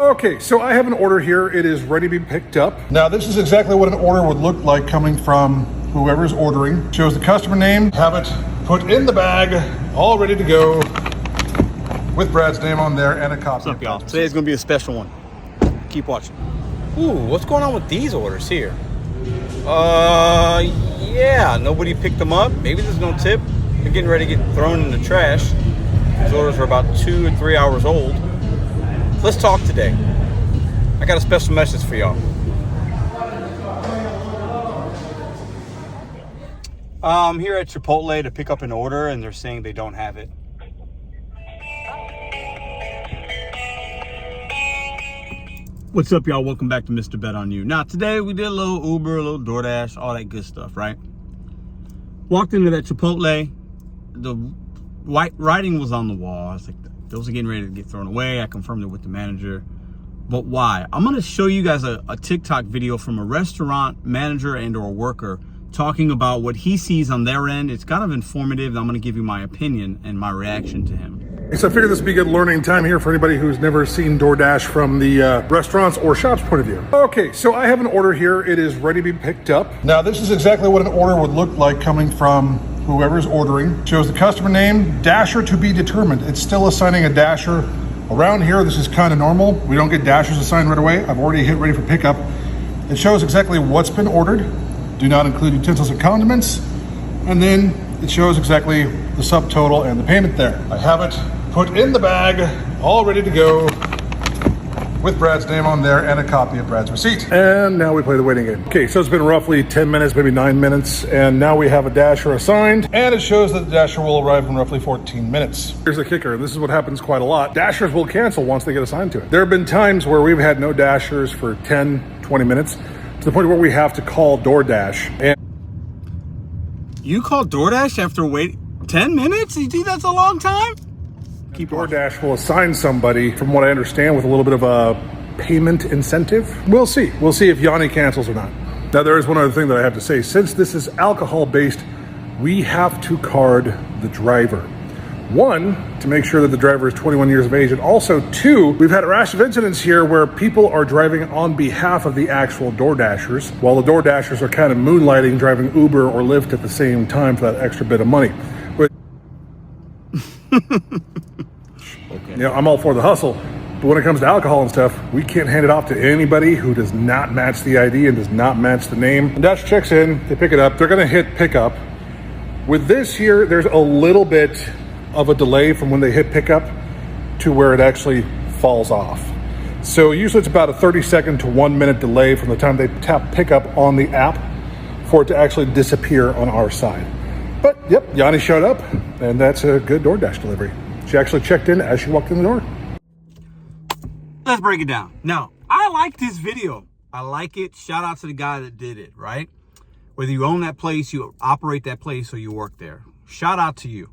Okay, so I have an order here. It is ready to be picked up. Now, this is exactly what an order would look like coming from whoever's ordering. Shows the customer name, have it put in the bag, all ready to go with Brad's name on there and a copy. What's up, y'all? Today's gonna be a special one. Keep watching. Ooh, what's going on with these orders here? Yeah, nobody picked them up. Maybe there's no tip. They're getting ready to get thrown in the trash. These orders are about 2 or 3 hours old. Let's talk today. I got a special message for y'all. I'm here at Chipotle to pick up an order, and they're saying they don't have it. What's up, y'all? Welcome back to Mr.BetonYou. Now, today we did a little Uber, a little Doordash, all that good stuff, right? Walked into that Chipotle. The white writing was on the wall. I was like, those are getting ready to get thrown away. I confirmed it with the manager. But why? I'm going to show you guys a TikTok video from a restaurant manager and or worker talking about what he sees on their end. It's kind of informative. I'm going to give you my opinion and my reaction to him. So I figured this would be good learning time here for anybody who's never seen DoorDash from the restaurants or shops point of view. Okay, so I have an order here. It is ready to be picked up. Now, this is exactly what an order would look like coming from whoever's ordering. Shows the customer name, dasher to be determined. It's still assigning a dasher. Around here, this is kind of normal. We don't get dashers assigned right away. I've already hit ready for pickup. It shows exactly what's been ordered. Do not include utensils and condiments. And then it shows exactly the subtotal and the payment there. I have it put in the bag, all ready to go with Brad's name on there and a copy of Brad's receipt. And now we play the waiting game. Okay, so it's been roughly 10 minutes, maybe 9 minutes, and now we have a dasher assigned, and it shows that the dasher will arrive in roughly 14 minutes. Here's the kicker, and this is what happens quite a lot. Dashers will cancel once they get assigned to it. There have been times where we've had no dashers for 10, 20 minutes, to the point where we have to call DoorDash. And you call DoorDash after waiting 10 minutes? You think that's a long time? DoorDash will assign somebody, from what I understand, with a little bit of a payment incentive. We'll see. We'll see if Yanni cancels or not. Now, there is one other thing that I have to say. Since this is alcohol-based, we have to card the driver. One, to make sure that the driver is 21 years of age, and also two, we've had a rash of incidents here where people are driving on behalf of the actual DoorDashers, while the DoorDashers are kind of moonlighting, driving Uber or Lyft at the same time for that extra bit of money. Okay. You know, I'm all for the hustle, but when it comes to alcohol and stuff, we can't hand it off to anybody who does not match the ID and does not match the name. And Dash checks in, they pick it up, they're gonna hit pickup. With this here, there's a little bit of a delay from when they hit pickup to where it actually falls off. So usually it's about a 30-second to 1 minute delay from the time they tap pickup on the app for it to actually disappear on our side. But yep, Yanni showed up, and that's a good DoorDash delivery. She actually checked in as she walked in the door. Let's break it down. Now, I like this video. I like it. Shout out to the guy that did it, right? Whether you own that place, you operate that place, or you work there. Shout out to you.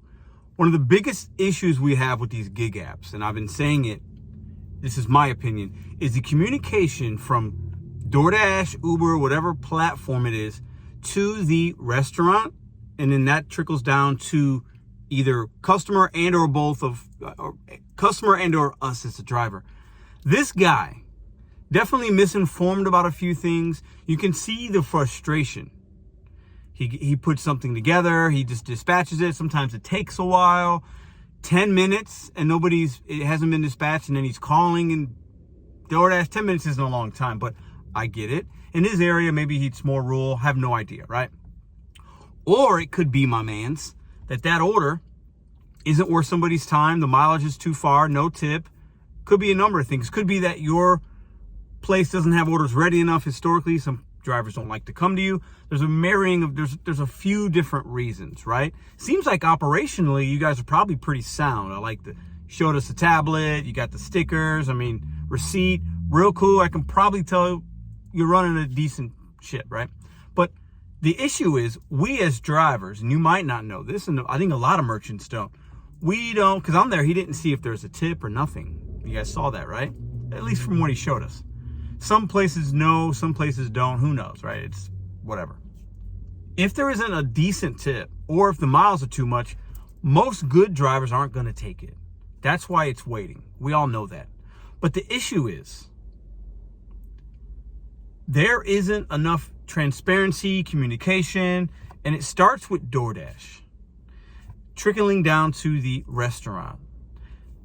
One of the biggest issues we have with these gig apps, and I've been saying it, this is my opinion, is the communication from DoorDash, Uber, whatever platform it is, to the restaurant, and then that trickles down to either customer and or both of customer and or us as the driver. This guy definitely misinformed about a few things. You can see the frustration. He puts something together, he just dispatches it. Sometimes it takes a while, 10 minutes, and it hasn't been dispatched, and then he's calling, and DoorDash, 10 minutes isn't a long time, but I get it. In his area, maybe it's more rural, have no idea, right? Or it could be, my mans, that order isn't worth somebody's time. The mileage is too far, no tip. Could be a number of things. Could be that your place doesn't have orders ready enough historically. Some drivers don't like to come to you. There's a marrying of, there's a few different reasons, right? Seems like operationally, you guys are probably pretty sound. I like showed us the tablet, you got the stickers, I mean, receipt, real cool. I can probably tell you're running a decent shit, right? But the issue is, we as drivers, and you might not know this, and I think a lot of merchants don't, we don't, because I'm there, he didn't see if there's a tip or nothing. You guys saw that, right? At least from what he showed us. Some places know, some places don't, who knows, right? It's whatever. If there isn't a decent tip, or if the miles are too much, most good drivers aren't going to take it. That's why it's waiting. We all know that. But the issue is there isn't enough transparency, communication, and it starts with DoorDash, trickling down to the restaurant.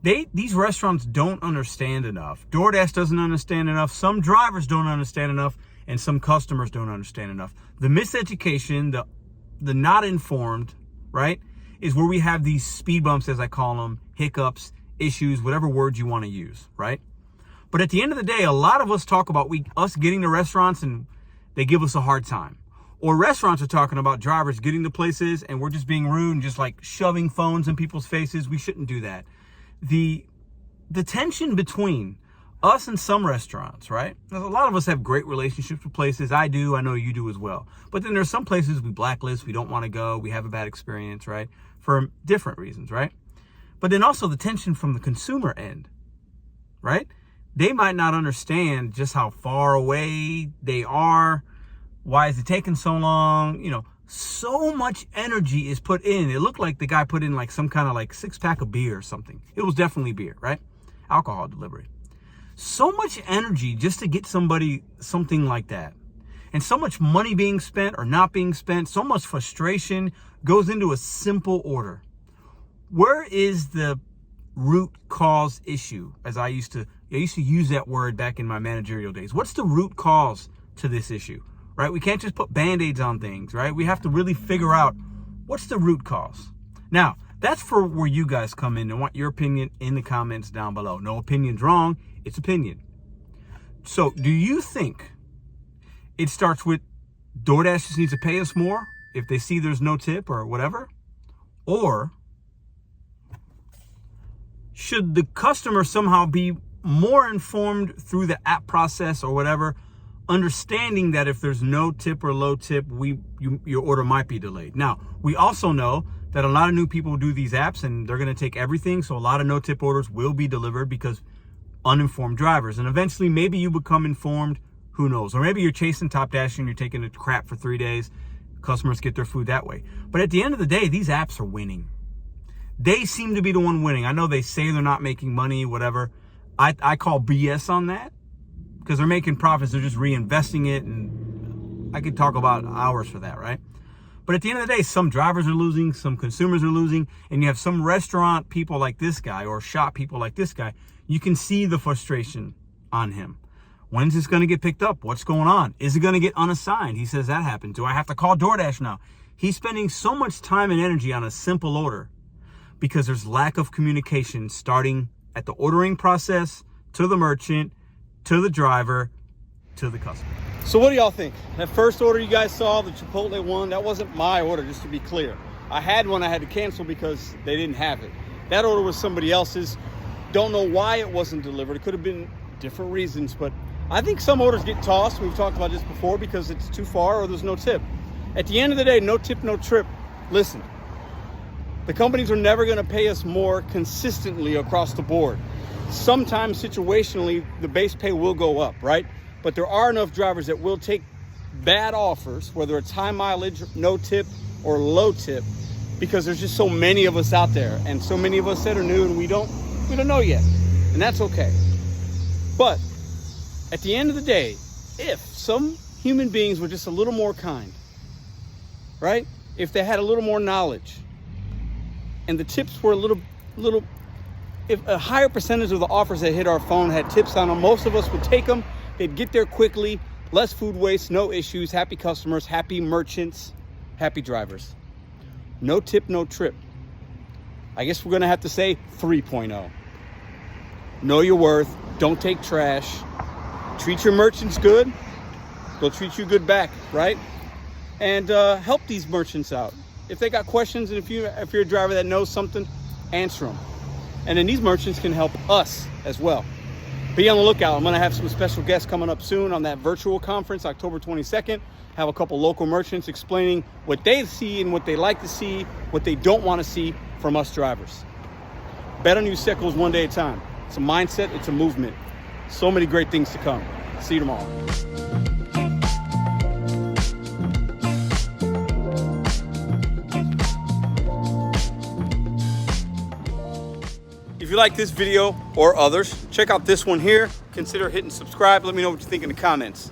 These restaurants don't understand enough. DoorDash doesn't understand enough. Some drivers don't understand enough, and some customers don't understand enough. The miseducation, the not informed, right, is where we have these speed bumps, as I call them, hiccups, issues, whatever words you want to use, right? But at the end of the day, a lot of us talk about us getting to restaurants and they give us a hard time. Or restaurants are talking about drivers getting to places and we're just being rude and just like shoving phones in people's faces. We shouldn't do that. The tension between us and some restaurants, right? A lot of us have great relationships with places. I do. I know you do as well. But then there's some places we blacklist. We don't want to go. We have a bad experience, right? For different reasons, right? But then also the tension from the consumer end, right? They might not understand just how far away they are. Why is it taking so long? You know, so much energy is put in. It looked like the guy put in like some kind of like 6-pack of beer or something. It was definitely beer, right? Alcohol delivery. So much energy just to get somebody something like that. And so much money being spent or not being spent. So much frustration goes into a simple order. Where is the root cause issue? As I used to use that word back in my managerial days. What's the root cause to this issue? Right? We can't just put band-aids on things, right? We have to really figure out what's the root cause. Now, that's for where you guys come in and want your opinion in the comments down below. No opinion's wrong. It's opinion. So do you think it starts with DoorDash just needs to pay us more if they see there's no tip or whatever? Or should the customer somehow be more informed through the app process or whatever, understanding that if there's no tip or low tip, your order might be delayed? Now, we also know that a lot of new people do these apps and they're going to take everything. So a lot of no tip orders will be delivered because uninformed drivers. And eventually maybe you become informed, who knows? Or maybe you're chasing top dashing, you're taking a crap for 3 days. Customers get their food that way. But at the end of the day, these apps are winning. They seem to be the one winning. I know they say they're not making money, whatever. I call BS on that because they're making profits. They're just reinvesting it. And I could talk about hours for that, right? But at the end of the day, some drivers are losing, some consumers are losing, and you have some restaurant people like this guy or shop people like this guy. You can see the frustration on him. When's this going to get picked up? What's going on? Is it going to get unassigned? He says that happened. Do I have to call DoorDash now? He's spending so much time and energy on a simple order because there's lack of communication starting at the ordering process, to the merchant, to the driver, to the customer. So what do y'all think? That first order you guys saw, the Chipotle one, that wasn't my order, just to be clear. I had one I had to cancel because they didn't have it. That order was somebody else's. Don't know why it wasn't delivered. It could have been different reasons, but I think some orders get tossed. We've talked about this before because it's too far or there's no tip. At the end of the day, no tip, no trip. Listen, the companies are never going to pay us more consistently across the board. Sometimes situationally, the base pay will go up, right? But there are enough drivers that will take bad offers, whether it's high mileage, no tip, or low tip, because there's just so many of us out there and so many of us that are new and we don't know yet. And that's okay. But at the end of the day, if some human beings were just a little more kind, right? If they had a little more knowledge and the tips were a little, if a higher percentage of the offers that hit our phone had tips on them, most of us would take them. They'd get there quickly, less food waste, no issues, happy customers, happy merchants, happy drivers. No tip, no trip. I guess we're gonna have to say 3.0. Know your worth, don't take trash, treat your merchants good, they'll treat you good back, right? And help these merchants out. If they got questions and if you're a driver that knows something, answer them. And then these merchants can help us as well. Be on the lookout. I'm going to have some special guests coming up soon on that virtual conference, October 22nd. Have a couple local merchants explaining what they see and what they like to see, what they don't want to see from us drivers. Bet on you sickles one day at a time. It's a mindset. It's a movement. So many great things to come. See you tomorrow. If you like this video or others, check out this one here. Consider hitting subscribe. Let me know what you think in the comments.